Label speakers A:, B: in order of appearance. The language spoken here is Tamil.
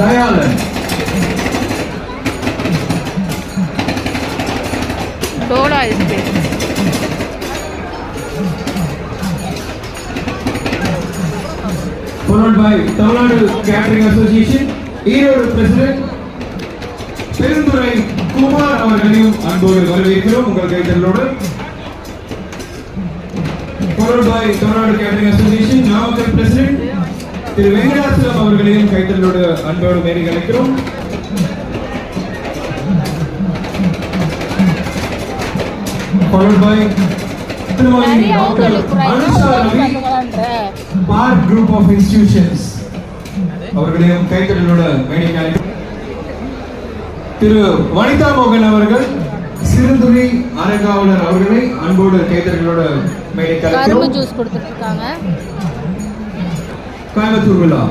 A: Dayalan.
B: Soda ice cream.
A: Followed by Tamil Nadu Catering Association, Erode president Perundurai Kumar அவர்களையும் அன்போடு வரவேற்கிறோம் உங்கள் கைத்தறலோடு. Followed by Tamil Nadu Catering Association, Namakkal president Thiru Venkatachalam அவர்களையும் கைத்தறலோடு அன்போடு மேரி அழைக்கிறோம். Followed by Bar Group of Institutions அவர்களையும் கைத்தறலோட மேடைக்கு அழைக்கிறோம். திரு வனிதா மோகன் அவர்கள் சிறுதுறை அறங்காவலர் அவர்களை அன்போடு கைத்தறலோட மேடைக்கு அழைக்கிறோம்.
B: ஜூஸ் கொடுத்துட்டு இருக்காங்க.
A: கோயம்புத்தூர் விழா